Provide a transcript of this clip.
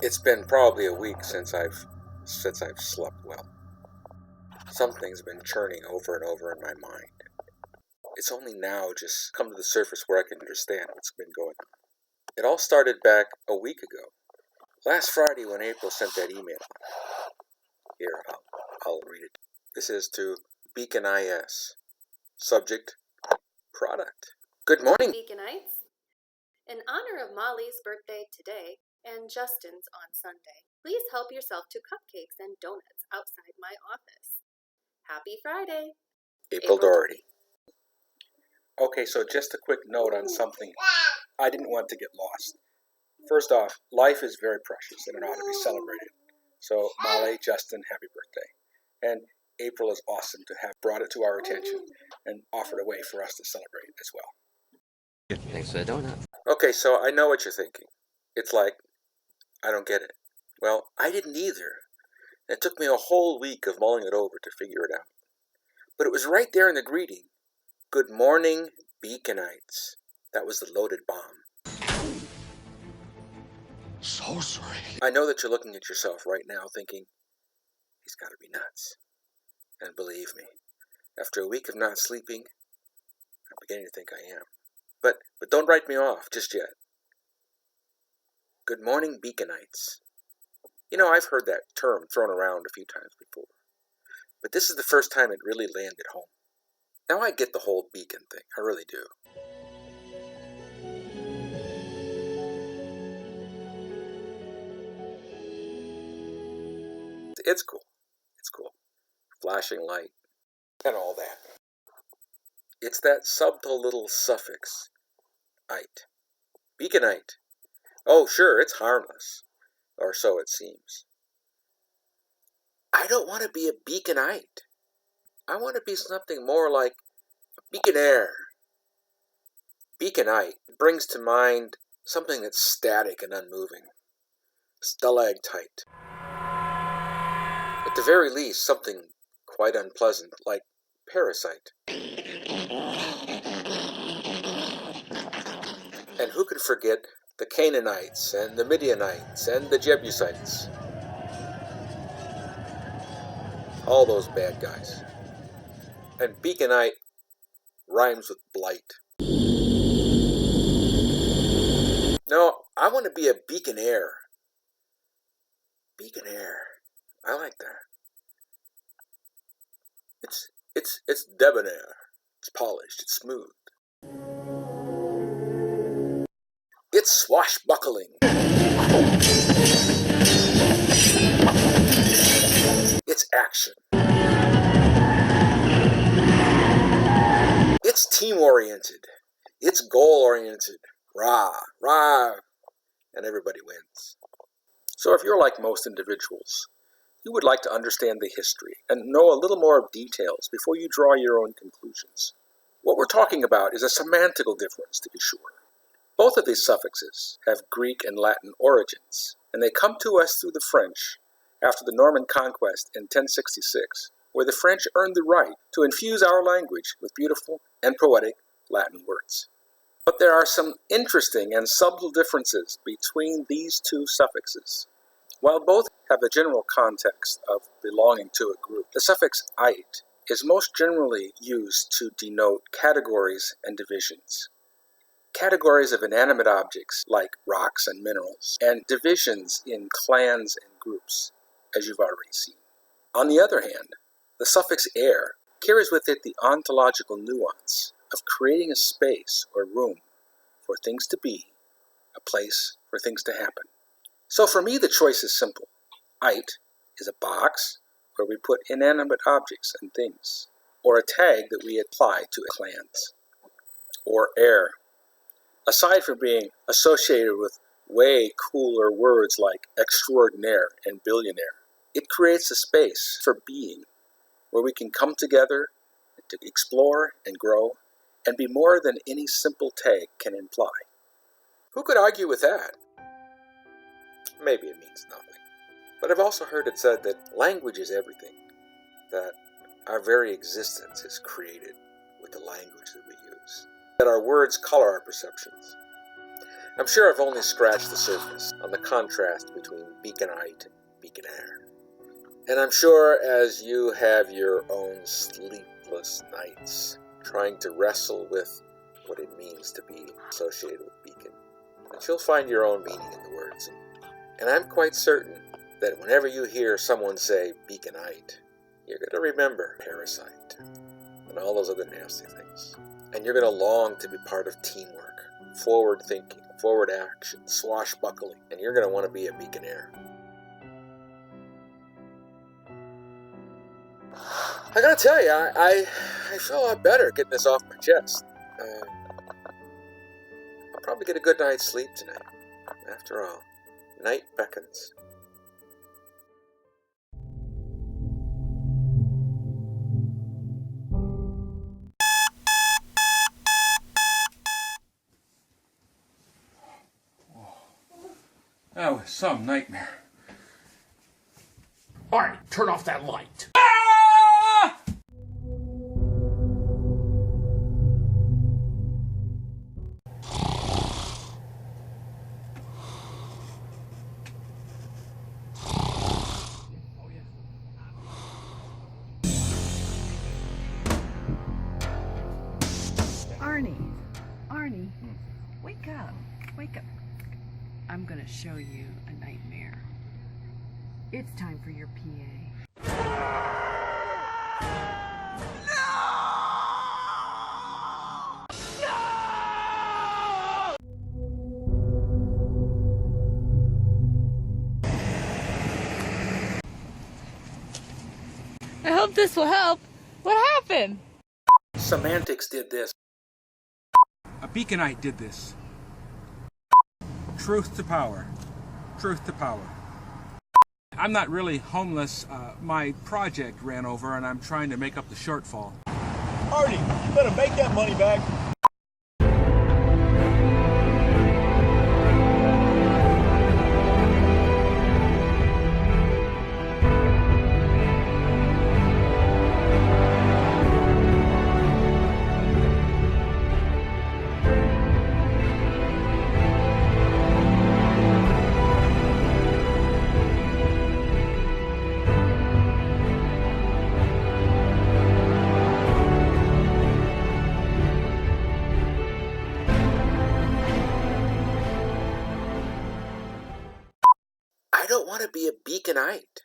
It's been probably a week since I've slept well. Something's been churning over and over in my mind. It's only now just come to the surface where I can understand what's been going on. It all started back a week ago. Last Friday when April sent that email. Here, I'll read it. This is to Beaconite. Subject, product. Good morning, Beaconites. In honor of Molly's birthday today and Justin's on Sunday, please help yourself to cupcakes and donuts outside my office. Happy Friday. April Doherty. Okay, so just a quick note on something I didn't want to get lost. First off, life is very precious and it ought to be celebrated. So, Molly, Justin, happy birthday. And April is awesome to have brought it to our attention and offered a way for us to celebrate as well. Thanks for the donut. Okay, so I know what you're thinking. It's like, I don't get it. Well, I didn't either. It took me a whole week of mulling it over to figure it out. But it was right there in the greeting. Good morning, Beaconites. That was the loaded bomb. So sorry. I know that you're looking at yourself right now thinking, he's got to be nuts. And believe me, after a week of not sleeping, I'm beginning to think I am. But don't write me off just yet. Good morning, Beaconites. You know, I've heard that term thrown around a few times before. But this is the first time it really landed home. Now I get the whole beacon thing. I really do. It's cool. It's cool. Flashing light and all that. It's that subtle little suffix, ite. Beaconite. Oh, sure, it's harmless. Or so it seems. I don't want to be a beaconite. I want to be something more like a beaconaire. Beaconite brings to mind something that's static and unmoving. Stalactite. At the very least, something quite unpleasant, like parasite. And who can forget the Canaanites and the Midianites and the Jebusites? All those bad guys. And Beaconite rhymes with blight. No, I want to be a beaconaire. Beaconaire. I like that. It's debonair. It's polished. It's smooth. It's swashbuckling. It's action. It's team-oriented. It's goal-oriented. Rah, rah, and everybody wins. So if you're like most individuals, you would like to understand the history and know a little more of details before you draw your own conclusions. What we're talking about is a semantical difference, to be sure. Both of these suffixes have Greek and Latin origins, and they come to us through the French after the Norman conquest in 1066, where the French earned the right to infuse our language with beautiful and poetic Latin words. But there are some interesting and subtle differences between these two suffixes. While both have the general context of belonging to a group, the suffix ite is most generally used to denote categories and divisions. Categories of inanimate objects like rocks and minerals, and divisions in clans and groups, as you've already seen. On the other hand, the suffix air carries with it the ontological nuance of creating a space or room for things to be, a place for things to happen. So for me, the choice is simple. Ite is a box where we put inanimate objects and things, or a tag that we apply to clans. Or air. Aside from being associated with way cooler words like extraordinaire and billionaire, it creates a space for being, where we can come together to explore and grow and be more than any simple tag can imply. Who could argue with that? Maybe it means nothing. But I've also heard it said that language is everything, that our very existence is created with the language that we use, that our words color our perceptions. I'm sure I've only scratched the surface on the contrast between Beaconite and Beaconaire. And I'm sure as you have your own sleepless nights trying to wrestle with what it means to be associated with Beacon, that you'll find your own meaning in the words. And I'm quite certain that whenever you hear someone say Beaconite, you're going to remember parasite and all those other nasty things. And you're going to long to be part of teamwork, forward thinking, forward action, swashbuckling, and you're going to want to be a Beaconaire. I gotta tell you, I feel a lot better getting this off my chest. I'll probably get a good night's sleep tonight. After all, night beckons. That was some nightmare. All right, turn off that light. Arnie, wake up, wake up. I'm gonna show you a nightmare. It's time for your PA. I hope this will help. What happened? Semantics did this. A Beaconite did this. Truth to power. Truth to power. I'm not really homeless. My project ran over and I'm trying to make up the shortfall. Arnie, you better make that money back. I don't want to be a Beaconite.